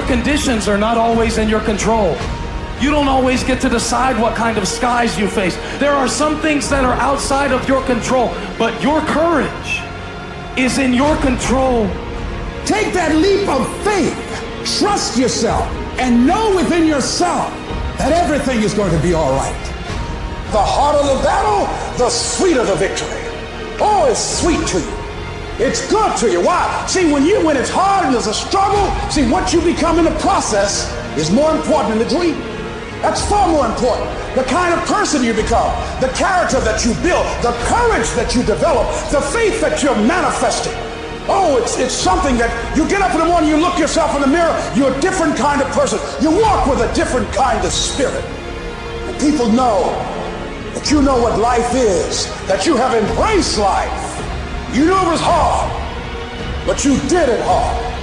conditions are not always in your control. You don't always get to decide what kind of skies you face. There are some things that are outside of your control, but your courage is in your control. Take that leap of faith. Trust yourself and know within yourself that everything is going to be all right. The harder the battle, the sweeter the victory. Oh, it's sweet to you. It's good to you. Why? See, when it's hard and there's a struggle, see, what you become in the process is more important than the dream. That's far more important. The kind of person you become, the character that you build, the courage that you develop, the faith that you're manifesting. Oh, it's something that you get up in the morning, you look yourself in the mirror, you're a different kind of person. You walk with a different kind of spirit. And people know that you know what life is, that you have embraced life. You knew it was hard, but you did it hard.